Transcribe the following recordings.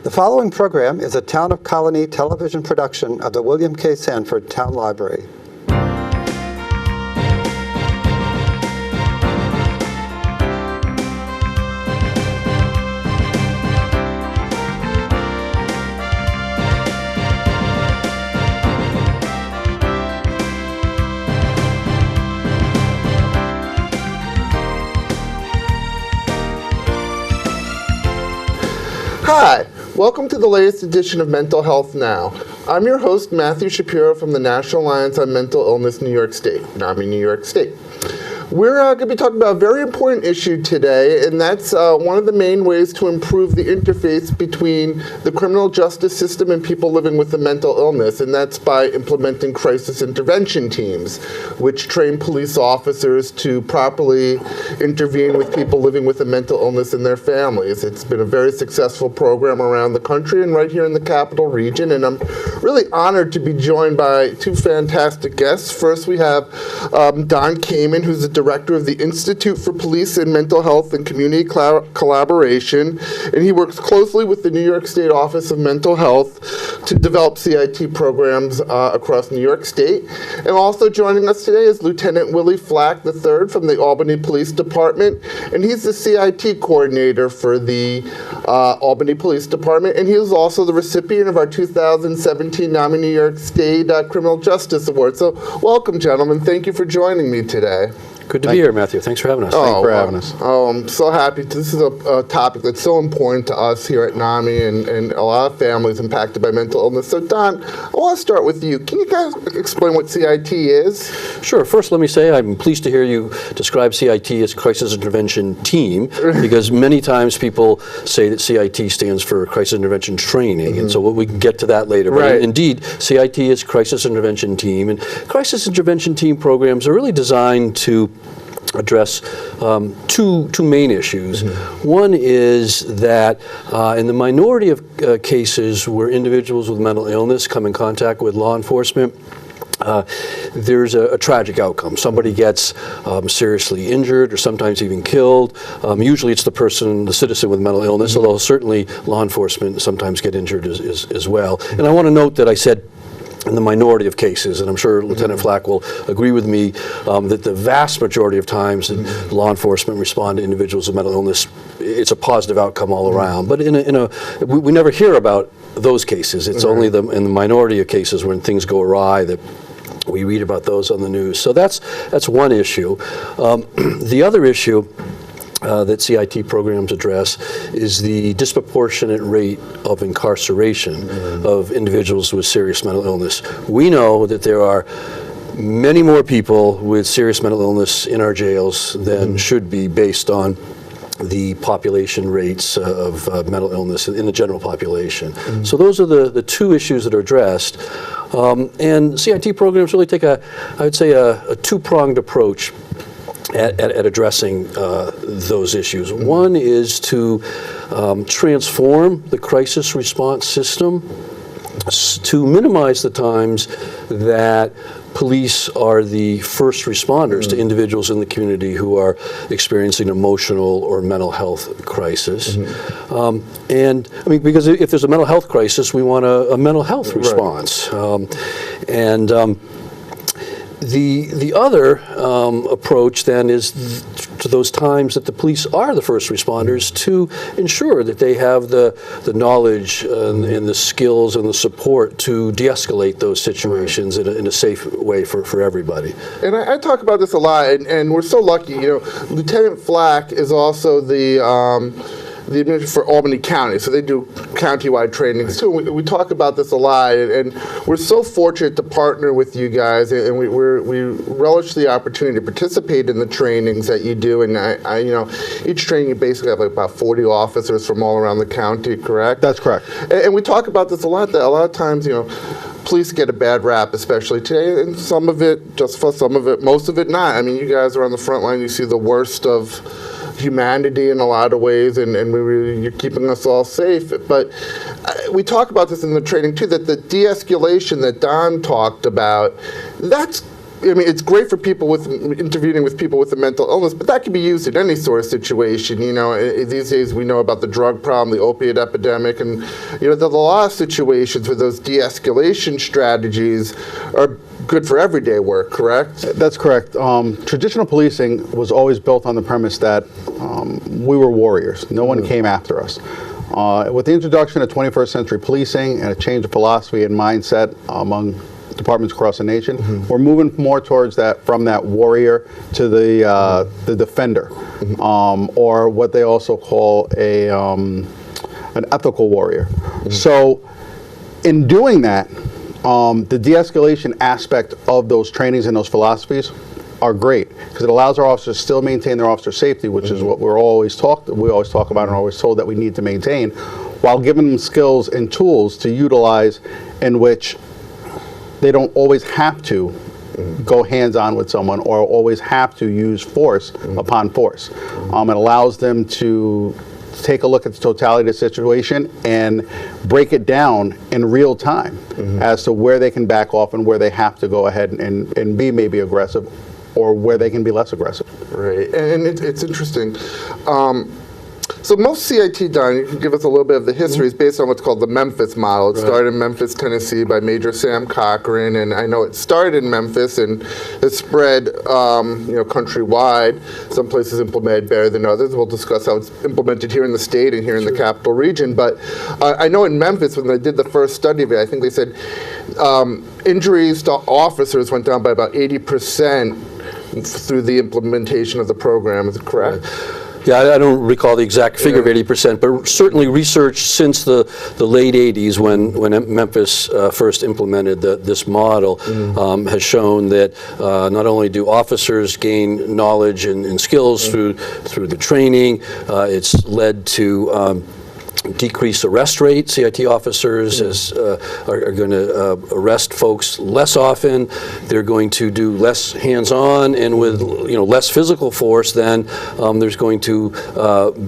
The following program is a Town of Colonie television production of the William K. Sanford Town Library. Hi, welcome to the latest edition of Mental Health Now. I'm your host, Matthew Shapiro from the National Alliance on Mental Illness New York State, NAMI-NYS. We're going to be talking about a very important issue today, and that's one of the main ways to improve the interface between the criminal justice system and people living with a mental illness, and that's by implementing crisis intervention teams, which train police officers to properly intervene with people living with a mental illness and their families. It's been a very successful program around the country and right here in the capital region, and I'm really honored to be joined by two fantastic guests. First, we have Don Kamin, who's the director of the Institute for Police and Mental Health and Community Collaboration, and he works closely with the New York State Office of Mental Health to develop CIT programs across New York State. And also joining us today is Lieutenant Willie Flack III from the Albany Police Department, and he's the CIT coordinator for the Albany Police Department, and he is also the recipient of our 2017 NAMI-New York State Criminal Justice Award. So welcome, gentlemen. Thank you for joining me today. Good to be here, Matthew. Thanks for having us. Thanks for having us. I'm so happy. This is a topic that's so important to us here at NAMI and a lot of families impacted by mental illness. So, Don, I want to start with you. Can you guys explain what CIT is? Sure. First, let me say I'm pleased to hear you describe CIT as Crisis Intervention Team, because many times people say that CIT stands for Crisis Intervention Training, and so we can get to that later. But indeed, CIT is Crisis Intervention Team, and Crisis Intervention Team programs are really designed to address two main issues. One is that in the minority of cases where individuals with mental illness come in contact with law enforcement, there's a tragic outcome. Somebody gets seriously injured or sometimes even killed. Usually it's the citizen with mental illness, although certainly law enforcement sometimes get injured as well. And I want to note that I said in the minority of cases, and I'm sure Lieutenant Flack will agree with me, that the vast majority of times that law enforcement respond to individuals with mental illness, it's a positive outcome all around. But we never hear about those cases. It's only in the minority of cases when things go awry that we read about those on the news. So that's one issue. The other issue that CIT programs address is the disproportionate rate of incarceration of individuals with serious mental illness. We know that there are many more people with serious mental illness in our jails than should be based on the population rates of mental illness in the general population. So those are the two issues that are addressed. And CIT programs really take I would say a two-pronged approach at addressing those issues. One is to transform the crisis response system to minimize the times that police are the first responders to individuals in the community who are experiencing emotional or mental health crisis. And I mean, because if there's a mental health crisis, we want a mental health response. The other approach then is to those times that the police are the first responders to ensure that they have the knowledge and the skills and the support to de-escalate those situations in a safe way for everybody. And I talk about this a lot, and we're so lucky. Lieutenant Flack is also the administrator for Albany County, so they do countywide trainings too. We talk about this a lot, and we're so fortunate to partner with you guys, and we relish the opportunity to participate in the trainings that you do. And each training you basically have like about 40 officers from all around the county, correct? That's correct. And we talk about this a lot. That a lot of times, police get a bad rap, especially today, and some of it, most of it not. I mean, you guys are on the front line. You see the worst of humanity in a lot of ways, and you're keeping us all safe. But we talk about this in the training too, that the de-escalation that Don talked about, that's I mean, it's great for people with intervening with people with a mental illness, but that can be used in any sort of situation. You know, these days we know about the drug problem, the opiate epidemic, and you know, there's a lot of situations where those de-escalation strategies are good for everyday work, correct? That's correct. Traditional policing was always built on the premise that we were warriors. No one came after us. With the introduction of 21st century policing and a change of philosophy and mindset among departments across the nation, we're moving more towards that, from that warrior to the defender, or what they also call an ethical warrior. So in doing that, the de-escalation aspect of those trainings and those philosophies are great, because it allows our officers to still maintain their officer safety, which is what we always talk about and are always told that we need to maintain, while giving them skills and tools to utilize in which they don't always have to go hands-on with someone or always have to use force upon force. It allows them to take a look at the totality of the situation and break it down in real time as to where they can back off and where they have to go ahead and be maybe aggressive, or where they can be less aggressive. Right, and it's interesting. So most CIT done, you can give us a little bit of the history, is based on what's called the Memphis Model. It started in Memphis, Tennessee by Major Sam Cochran, and I know it started in Memphis and it's spread countrywide. Some places implemented better than others. We'll discuss how it's implemented here in the state and here in the capital region. But I know in Memphis, when they did the first study of it, I think they said injuries to officers went down by about 80% through the implementation of the program. Is it correct? Yeah, I don't recall the exact figure of 80%, but certainly research since the late 80s, when Memphis first implemented this model, has shown that not only do officers gain knowledge and skills through the training, it's led to decreased arrest rate. CIT officers are going to arrest folks less often. They're going to do less hands-on, and with less physical force, then there's going to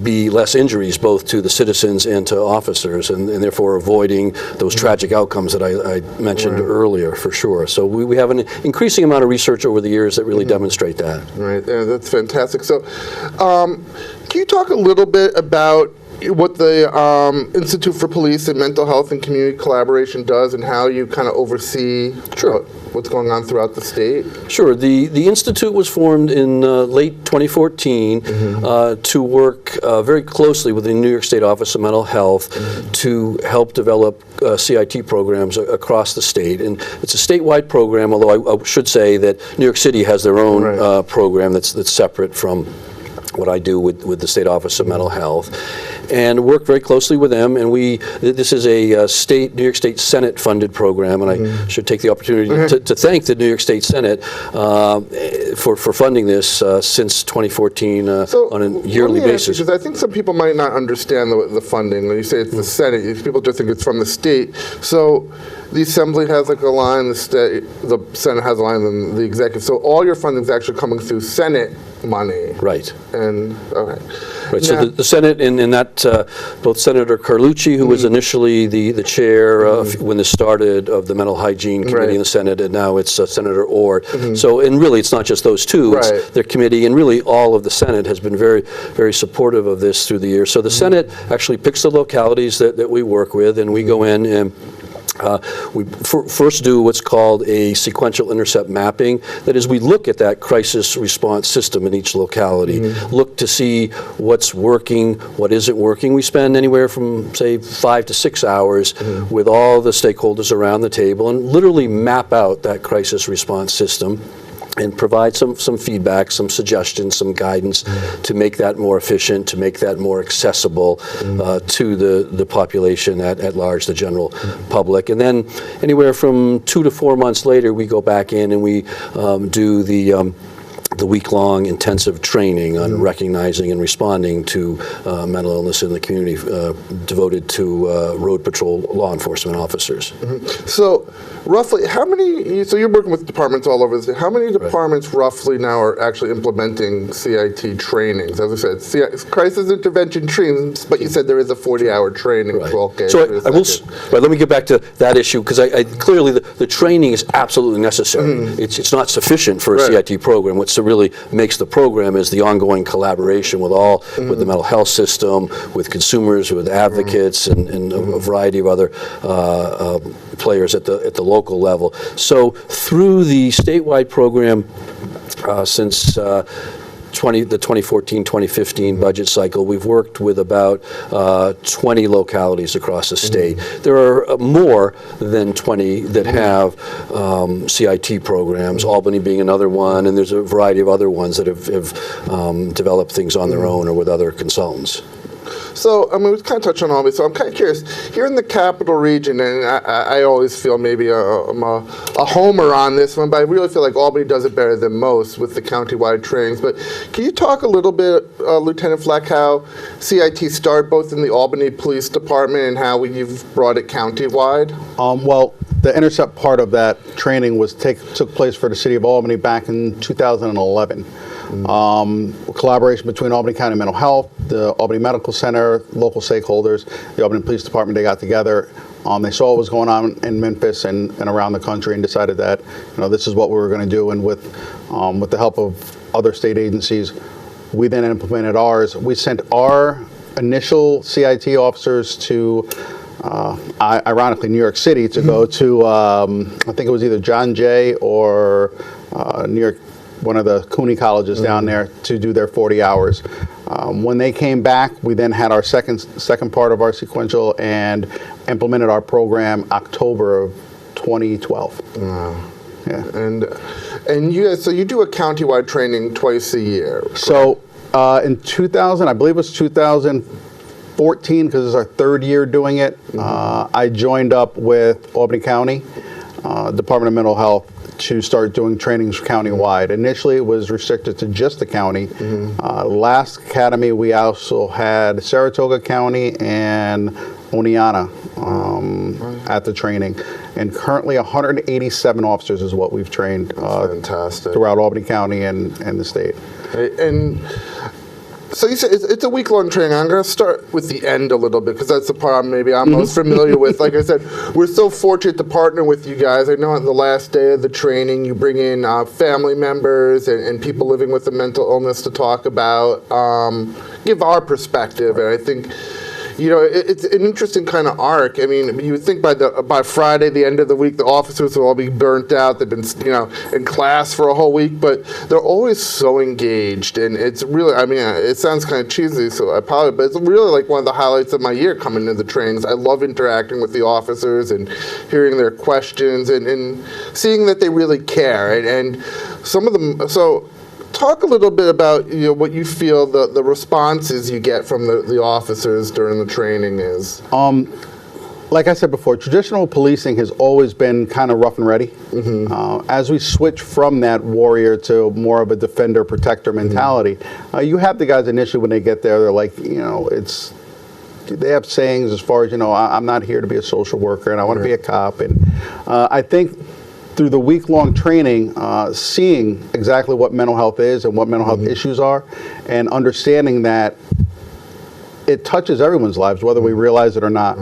be less injuries both to the citizens and to officers, and therefore avoiding those tragic outcomes that I mentioned earlier, for sure. So we have an increasing amount of research over the years that really demonstrate that. Right, yeah, that's fantastic. So can you talk a little bit about what the Institute for Police and Mental Health and Community Collaboration does, and how you kind of oversee what's going on throughout the state? Sure. The Institute was formed in late 2014 to work very closely with the New York State Office of Mental Health to help develop CIT programs across the state. And it's a statewide program, although I should say that New York City has their own program that's separate from what I do with the State Office of Mental Health, and work very closely with them. And this is a New York State Senate funded program, and I should take the opportunity to thank the New York State Senate for funding this since 2014 on a yearly basis. Because I think some people might not understand the funding. When you say it's the Senate, people just think it's from the state. So the Assembly has like a line, the Senate has a line, and the executive. So all your funding is actually coming through Senate money. Right. And Right. So the Senate, and that both Senator Carlucci, who was initially the chair when this started of the Mental Hygiene Committee in the Senate, and now it's Senator Ord. So, and really, it's not just those two; it's their committee, and really all of the Senate has been very, very supportive of this through the years. So the Senate actually picks the localities that we work with, and we go in and we first do what's called a sequential intercept mapping. That is, we look at that crisis response system in each locality, look to see what's working, what isn't working. We spend anywhere from, say, 5 to 6 hours with all the stakeholders around the table and literally map out that crisis response system and provide some feedback, some suggestions, some guidance to make that more efficient, to make that more accessible to the population at large, the general public. And then anywhere from 2 to 4 months later, we go back in and we do the the week-long intensive training on recognizing and responding to mental illness in the community devoted to road patrol law enforcement officers. So roughly, how many, so you're working with departments all over the state, how many departments roughly now are actually implementing CIT trainings? As I said, crisis intervention trainings, but you said there is a 40-hour training. Right. Okay, So I will, let me get back to that issue, because I clearly the training is absolutely necessary. It's not sufficient for a CIT program. What really makes the program is the ongoing collaboration with with the mental health system, with consumers, with advocates, and a variety of other players at the local level. So through the statewide program since the 2014-2015 budget cycle, we've worked with about 20 localities across the state. There are more than 20 that have CIT programs, Albany being another one, and there's a variety of other ones that have developed things on their own or with other consultants. So, I mean, we kind of touched on Albany, so I'm kind of curious. Here in the capital region, and I always feel maybe I'm a homer on this one, but I really feel like Albany does it better than most with the countywide trainings. But can you talk a little bit, Lieutenant Flack, how CIT started both in the Albany Police Department and how you've brought it countywide? Well, the intercept part of that training took place for the city of Albany back in 2011. Collaboration between Albany County Mental Health, the Albany Medical Center, local stakeholders, the Albany Police Department, they got together. They saw what was going on in Memphis and around the country and decided that, this is what we were going to do. And with the help of other state agencies, we then implemented ours. We sent our initial CIT officers to ironically, New York City to go to, I think it was either John Jay or New York, one of the Colonie colleges down there, to do their 40 hours. When they came back, we then had our second part of our sequential and implemented our program October of 2012. Wow. Yeah. And you guys, so you do a countywide training twice a year. Correct? So in 2000, I believe it was 2014, because it's our third year doing it, I joined up with Albany County Department of Mental Health to start doing trainings countywide. Initially, it was restricted to just the county. Last academy, we also had Saratoga County and Oneonta at the training. And currently, 187 officers is what we've trained throughout Albany County and the state. And so you said it's a week-long training. I'm going to start with the end a little bit, because that's the part maybe I'm most familiar with. Like I said, we're so fortunate to partner with you guys. I know on the last day of the training, you bring in family members and people living with a mental illness to talk about, give our perspective. And I think, it's an interesting kind of arc. I mean, you would think by Friday, the end of the week, the officers will all be burnt out. They've been, in class for a whole week, but they're always so engaged. And it's really, I mean, it sounds kind of cheesy, so I apologize, but it's really like one of the highlights of my year coming to the trainings. I love interacting with the officers and hearing their questions and seeing that they really care. And some of them, so talk a little bit about what you feel the responses you get from the officers during the training is. Like I said before, traditional policing has always been kind of rough and ready. As we switch from that warrior to more of a defender, protector mentality, you have the guys initially when they get there, they're like, they have sayings as far as, I'm not here to be a social worker and I want to be a cop. And I think through the week-long training, seeing exactly what mental health is and what mental health issues are, and understanding that it touches everyone's lives, whether we realize it or not.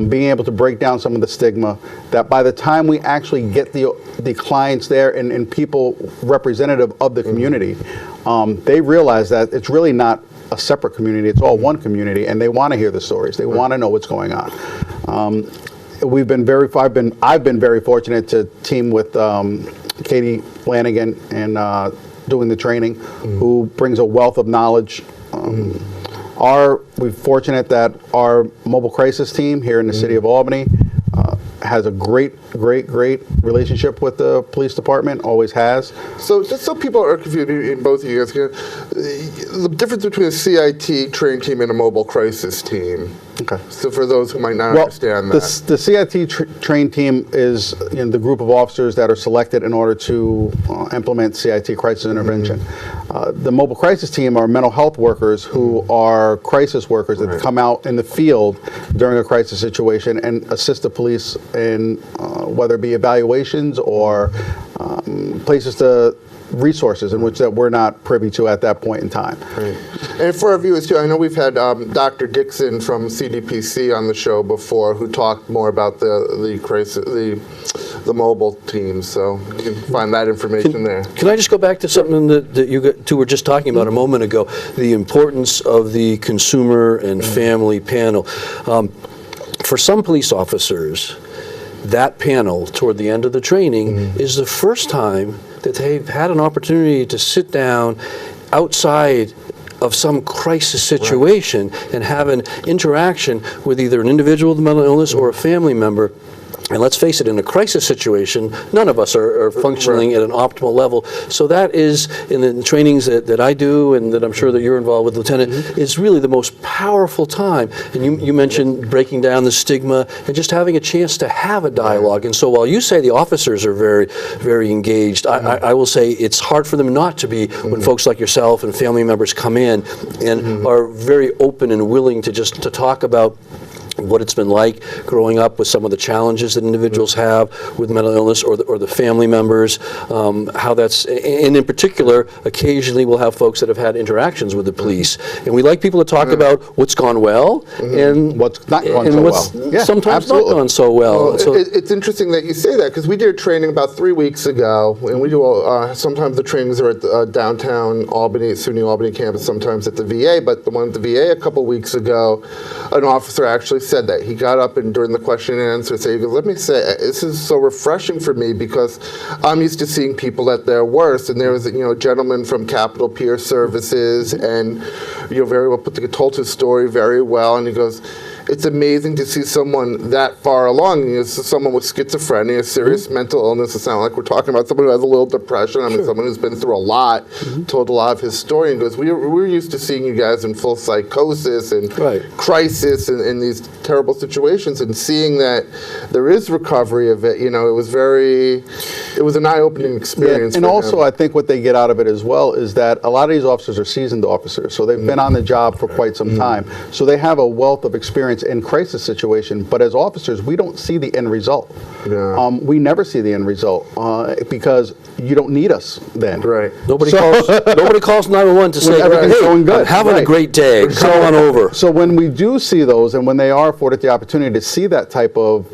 Being able to break down some of the stigma, that by the time we actually get the clients there and people representative of the community, they realize that it's really not a separate community, it's all one community, and they want to hear the stories. They want to know what's going on. I've been very fortunate to team with Katie Flanagan and doing the training, who brings a wealth of knowledge. We're fortunate that our mobile crisis team here in the city of Albany has a great relationship with the police department, always has. So just so people are confused, in both of you guys, the difference between a CIT trained team and a mobile crisis team. Okay. So for those who might not Well, understand that. the CIT trained team is the group of officers that are selected in order to implement CIT crisis intervention. The mobile crisis team are mental health workers who are crisis workers that come out in the field during a crisis situation and assist the police in whether it be evaluations or places to resources in which that we're not privy to at that point in time. Right. And for our viewers too, I know we've had Dr. Dixon from CDPC on the show before, who talked more about the crisis, the mobile teams. So you can find that information there. Can I just go back to something that you two were just talking about a moment ago, the importance of the consumer and family panel. For some police officers, that panel toward the end of the training is the first time that they've had an opportunity to sit down outside of some crisis situation and have an interaction with either an individual with mental illness or a family member. And let's face it, in a crisis situation, none of us are functioning at an optimal level. So that is, in the trainings that I do and that I'm sure that you're involved with, Lieutenant, is really the most powerful time. And you mentioned breaking down the stigma and just having a chance to have a dialogue. And so while you say the officers are very, very engaged, I will say it's hard for them not to be when folks like yourself and family members come in and are very open and willing to just to talk about what it's been like growing up with some of the challenges that individuals have with mental illness or the family members, how that's, and in particular, occasionally we'll have folks that have had interactions with the police. And we like people to talk about what's gone well and what's not gone and so what's well. Yeah, sometimes absolutely. not gone so well. Well, So it's interesting that you say that, because we did a training about 3 weeks ago, and we do sometimes the trainings are at the, downtown Albany, SUNY Albany campus, sometimes at the VA, but the one at the VA a couple weeks ago, an officer actually said that. He got up and during the question and answer said, he goes, let me say, this is so refreshing for me because I'm used to seeing people at their worst. And there was a gentleman from Capital Peer Services, and very well told his story very well, and he goes, it's amazing to see someone that far along. Someone with schizophrenia, serious mental illness. It's not like we're talking about someone who has a little depression. I mean, someone who's been through a lot, told a lot of his story, and goes, we're used to seeing you guys in full psychosis and crisis and in these terrible situations, and seeing that there is recovery of it. It was an eye-opening experience. Yeah, and for also, him. I think what they get out of it as well is that a lot of these officers are seasoned officers, so they've been on the job for quite some time. So they have a wealth of experience in crisis situation, but as officers, we don't see the end result. Yeah. We never see the end result because you don't need us then. Right. nobody calls 911 to say, everything's hey, going good. I'm having a Right. great day, come on over. So when we do see those, and when they are afforded the opportunity to see that type of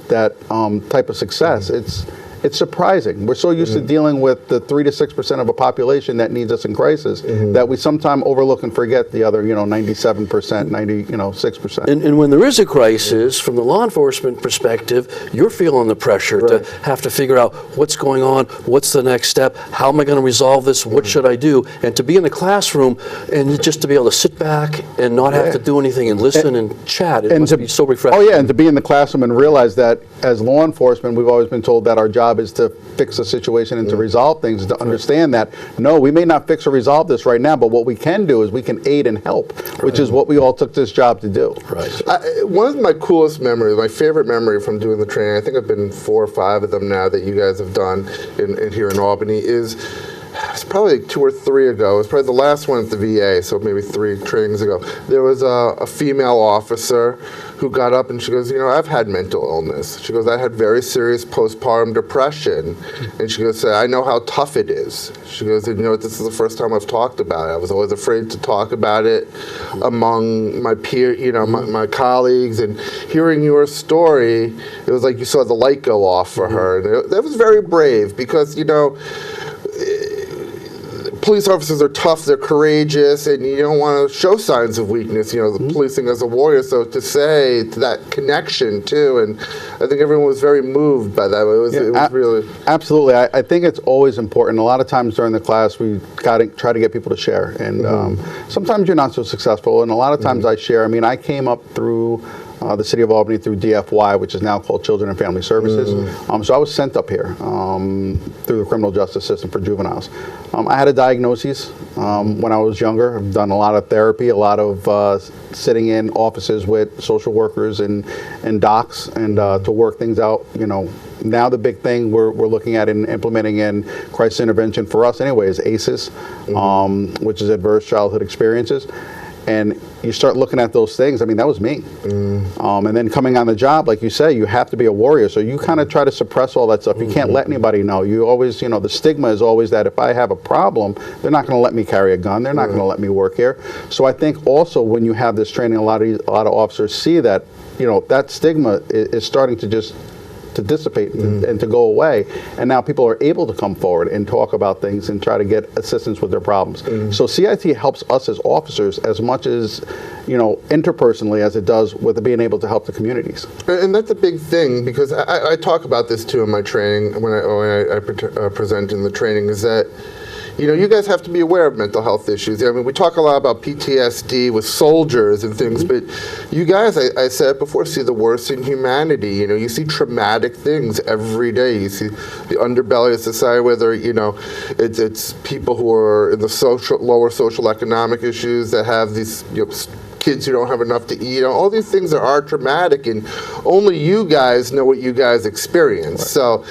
success, it's surprising. We're so used to dealing with the 3 to 6% of a population that needs us in crisis that we sometimes overlook and forget the other 97%, 6%. And when there is a crisis, from the law enforcement perspective, you're feeling the pressure to have to figure out what's going on, what's the next step, how am I going to resolve this, what should I do? And to be in the classroom and just to be able to sit back and not have to do anything and listen and chat, it must be so refreshing. Oh yeah, and to be in the classroom and realize that as law enforcement, we've always been told that our job is to fix a situation and to resolve things, to understand that, no, we may not fix or resolve this right now, but what we can do is we can aid and help, which is what we all took this job to do. Right. One of my coolest memories, my favorite memory from doing the training, I think I've been 4 or 5 of them now that you guys have done here in Albany, it's probably 2 or 3 ago. It was probably the last one at the VA, so maybe 3 trainings ago. There was a female officer who got up and she goes, I've had mental illness. She goes, I had very serious postpartum depression. And she goes, I know how tough it is. She goes, this is the first time I've talked about it. I was always afraid to talk about it among my peer, my colleagues. And hearing your story, it was like you saw the light go off for her. And that was very brave because, police officers are tough, they're courageous, and you don't want to show signs of weakness, the policing as a warrior. So to say that connection too, and I think everyone was very moved by that. It was really... Absolutely. I think it's always important. A lot of times during the class, we try to get people to share. And sometimes you're not so successful, and a lot of times I share. I mean, I came up through the City of Albany through DFY, which is now called Children and Family Services. So I was sent up here through the criminal justice system for juveniles. I had a diagnosis when I was younger. I've done a lot of therapy, a lot of sitting in offices with social workers and docs, and to work things out. Now the big thing we're looking at and implementing in crisis intervention for us anyway is ACEs, which is Adverse Childhood Experiences. And you start looking at those things. I mean, that was me. And then coming on the job, like you say, you have to be a warrior. So you kind of try to suppress all that stuff. You can't let anybody know. You always, the stigma is always that if I have a problem, they're not going to let me carry a gun. They're not going to let me work here. So I think also when you have this training, a lot of officers see that, that stigma is starting to dissipate and to go away, and now people are able to come forward and talk about things and try to get assistance with their problems. So CIT helps us as officers as much as interpersonally as it does with being able to help the communities. And that's a big thing, because I talk about this too in my training when I present in the training, is that you guys have to be aware of mental health issues. I mean, we talk a lot about PTSD with soldiers and things, but you guys, I said before, see the worst in humanity. You see traumatic things every day. You see the underbelly of society, whether, it's people who are in the lower social economic issues that have these, kids who don't have enough to eat. All these things are traumatic, and only you guys know what you guys experience. Right. So,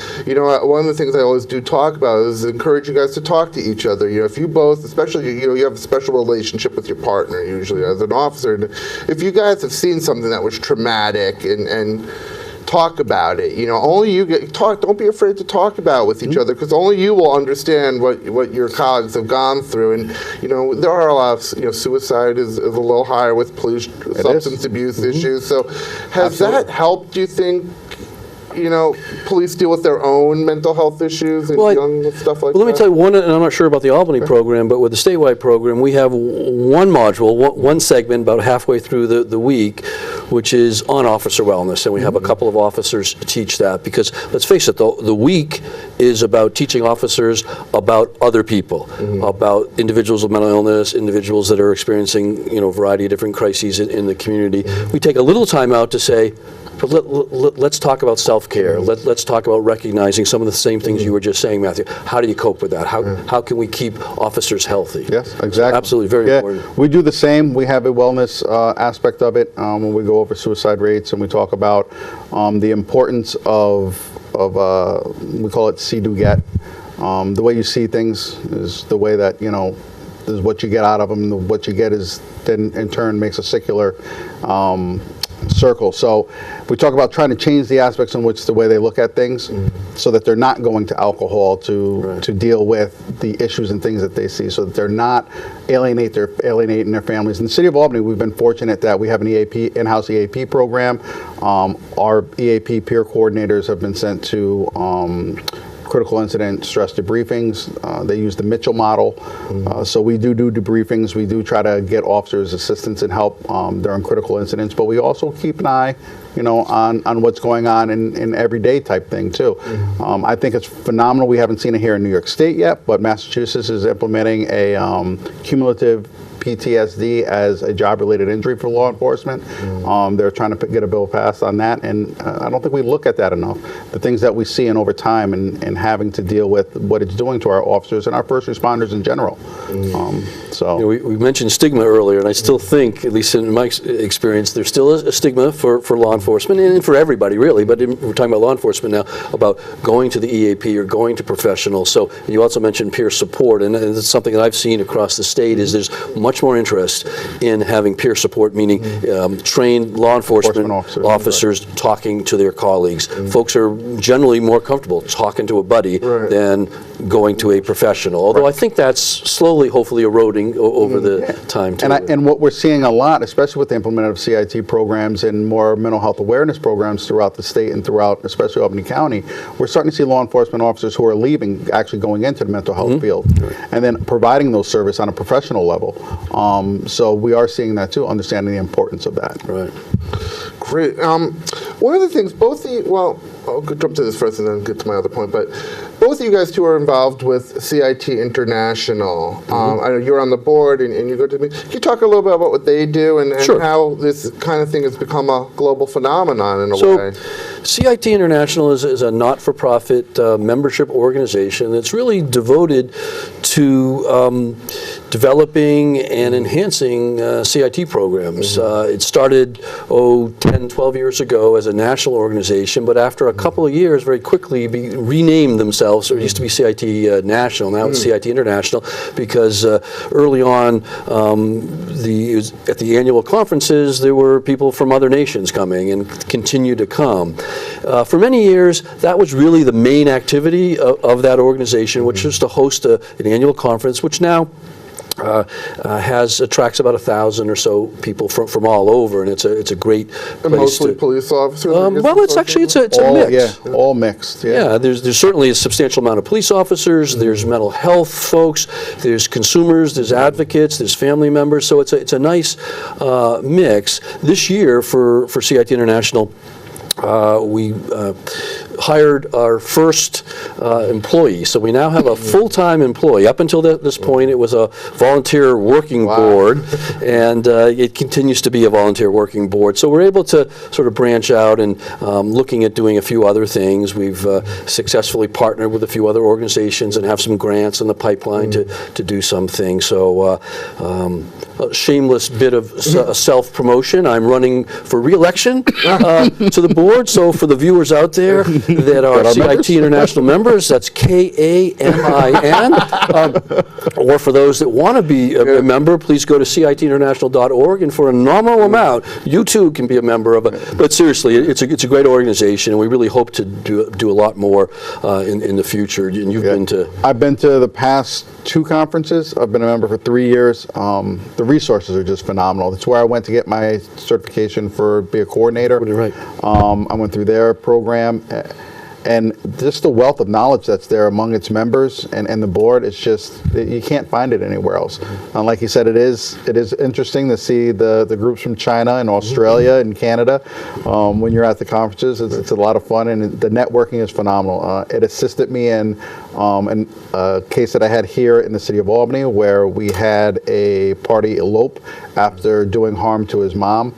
one of the things I always do talk about is encourage you guys to talk to each other. If you both, especially, you have a special relationship with your partner, usually as an officer, and if you guys have seen something that was traumatic and talk about it. Only you talk. Don't be afraid to talk about it with each other, because only you will understand what your colleagues have gone through. And there are a lot of suicide is a little higher with police substance abuse issues. So has that helped, do you think? Police deal with their own mental health issues and young stuff like that? Well, let me tell you one, and I'm not sure about the Albany program, but with the statewide program, we have one module, one segment about halfway through the week, which is on officer wellness, and we have a couple of officers teach that, because let's face it, the week is about teaching officers about other people, about individuals with mental illness, individuals that are experiencing, a variety of different crises in the community. We take a little time out to say, let's talk about self-care. Let's talk about recognizing some of the same things you were just saying, Matthew. How do you cope with that? How can we keep officers healthy? Yes, exactly. Absolutely, very important. We do the same. We have a wellness aspect of it when we go over suicide rates, and we talk about the importance of we call it see, do, get. The way you see things is the way that, is what you get out of them. What you get is then in turn makes a circular circle. So we talk about trying to change the aspects in which the way they look at things, so that they're not going to alcohol to deal with the issues and things that they see, so that they're not alienating their families. In the City of Albany, we've been fortunate that we have an in-house EAP program. Our EAP peer coordinators have been sent to critical incident stress debriefings. They use the Mitchell model. So we do debriefings. We do try to get officers assistance and help during critical incidents, but we also keep an eye on what's going on in everyday type thing too. I think it's phenomenal. We haven't seen it here in New York State yet, but Massachusetts is implementing a cumulative PTSD as a job-related injury for law enforcement. They're trying to get a bill passed on that, and I don't think we look at that enough. The things that we see in over time and having to deal with what it's doing to our officers and our first responders in general. We mentioned stigma earlier, and I still think, at least in my experience, there's still a stigma for law enforcement, and for everybody really, but we're talking about law enforcement now, about going to the EAP or going to professionals. So you also mentioned peer support, and it's something that I've seen across the state is there's much more interest in having peer support, meaning trained law enforcement officers talking to their colleagues. Folks are generally more comfortable talking to a buddy than going to a professional, although I think that's slowly, hopefully, eroding over the time too. And what we're seeing a lot, especially with the implementation of CIT programs and more mental health awareness programs throughout the state and throughout, especially Albany County, we're starting to see law enforcement officers who are leaving, actually going into the mental health field, and then providing those services on a professional level. So we are seeing that too, understanding the importance of that. Right. Great. One of the things, I'll jump to this first and then get to my other point. But both of you guys two are involved with CIT International. I know you're on the board and you go to me. Can you talk a little bit about what they do and Sure. how this kind of thing has become a global phenomenon in a way? CIT International is a not-for-profit membership organization that's really devoted to developing and enhancing CIT programs. It started, 10, 12 years ago as a national organization, but after a couple of years, very quickly renamed themselves. It used to be CIT National, now it's CIT International, because early on, at the annual conferences, there were people from other nations coming and continue to come. For many years, that was really the main activity of that organization, which was to host an annual conference, which now attracts about 1,000 or so people from all over, and it's a great place Mostly to. police officers? Well, it's a all, mix. yeah, all mixed. Yeah, there's certainly a substantial amount of police officers, there's mental health folks, there's consumers, there's advocates, there's family members, so it's a nice mix. This year for CIT International, we hired our first employee. So we now have a full-time employee. Up until this point, it was a volunteer working board, and it continues to be a volunteer working board. So we're able to sort of branch out and looking at doing a few other things. We've successfully partnered with a few other organizations and have some grants in the pipeline to do some things. So a shameless bit of self-promotion. I'm running for re-election to the board. So for the viewers out there that are CIT International members, that's Kamin. Or for those that want to be a member, please go to citinternational.org, and for a nominal amount, you too can be a member of it. But seriously, it's a great organization, and we really hope to do a lot more in the future. And you've been to? I've been to the past 2 conferences. I've been a member for 3 years. The resources are just phenomenal. That's where I went to get my certification for be a coordinator. Right. I went through their program, and just the wealth of knowledge that's there among its members and the board, it's just, you can't find it anywhere else. And like you said, it is interesting to see the groups from China and Australia and Canada when you're at the conferences. It's a lot of fun, and the networking is phenomenal. It assisted me in a case that I had here in the city of Albany, where we had a party elope after doing harm to his mom.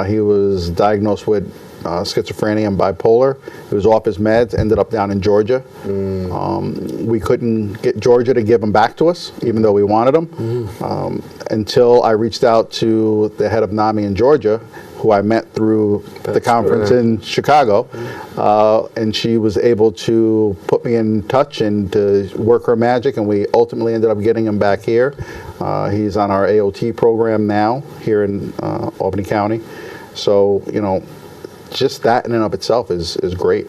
He was diagnosed with schizophrenia and bipolar. He was off his meds, ended up down in Georgia. We couldn't get Georgia to give him back to us, even though we wanted him, until I reached out to the head of NAMI in Georgia, who I met through the conference in Chicago, and she was able to put me in touch and to work her magic, and we ultimately ended up getting him back here. He's on our AOT program now here in Albany County. So, just that in and of itself is great.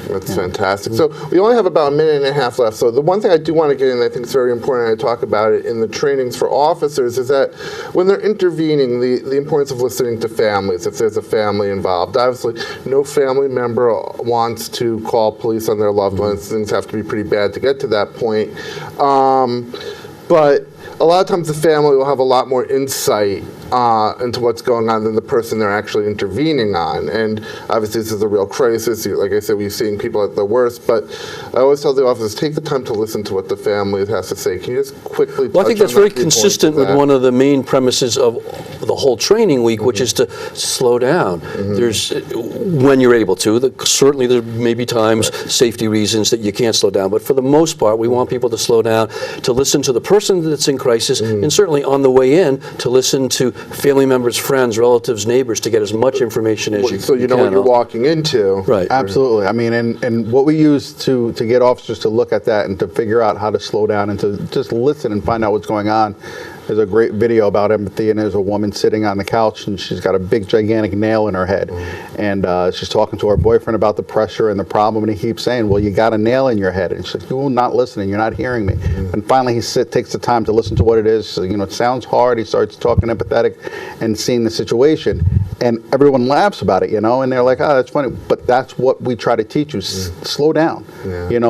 That's fantastic. So we only have about a minute and a half left. So the one thing I do want to get in, I think it's very important, and I talk about it in the trainings for officers, is that when they're intervening, the importance of listening to families, if there's a family involved. Obviously, no family member wants to call police on their loved ones. Things have to be pretty bad to get to that point. But a lot of times the family will have a lot more insight into what's going on than the person they're actually intervening on. And obviously this is a real crisis. Like I said, we've seen people at the worst, but I always tell the officers, take the time to listen to what the family has to say. Can you just quickly touch Well, I think that's on very that consistent with one of the main premises of the whole training week, which is to slow down. There's, when you're able to, certainly there may be times, safety reasons, that you can't slow down, but for the most part, we want people to slow down, to listen to the person that's in crisis, and certainly on the way in, to listen to family members, friends, relatives, neighbors, to get as much information as you can. So you know what you're walking into. Right. Absolutely. I mean, and what we use to get officers to look at that and to figure out how to slow down and to just listen and find out what's going on. There's a great video about empathy, and there's a woman sitting on the couch, and she's got a big, gigantic nail in her head. And she's talking to her boyfriend about the pressure and the problem, and he keeps saying, well, you got a nail in your head. And she's like, you're not listening, you're not hearing me. And finally, he takes the time to listen to what it is. So, it sounds hard. He starts talking empathetic and seeing the situation. And everyone laughs about it, and they're like, oh, that's funny. But that's what we try to teach you. Slow down.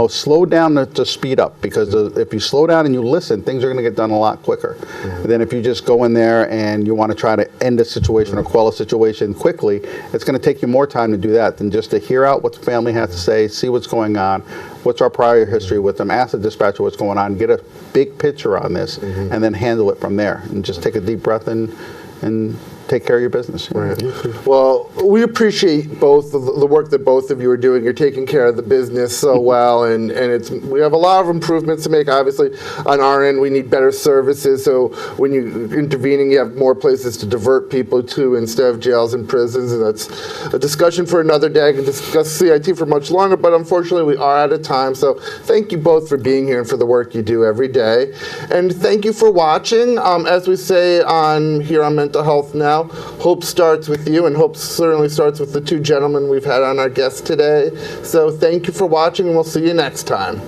Slow down to speed up, because if you slow down and you listen, things are going to get done a lot quicker. than if you just go in there and you want to try to end a situation or quell a situation quickly. It's going to take you more time to do that than just to hear out what the family has to say, see what's going on, what's our prior history with them, ask the dispatcher what's going on, get a big picture on this, and then handle it from there. And just take a deep breath and take care of your business. Right. Well, we appreciate both the work that both of you are doing. You're taking care of the business so well, and we have a lot of improvements to make. Obviously, on our end, we need better services. So when you're intervening, you have more places to divert people to instead of jails and prisons. And that's a discussion for another day. I can discuss CIT for much longer, but unfortunately, we are out of time. So thank you both for being here and for the work you do every day. And thank you for watching. As we say here on Mental Health Now, hope starts with you, and hope certainly starts with the two gentlemen we've had on our guest today. So thank you for watching, and we'll see you next time.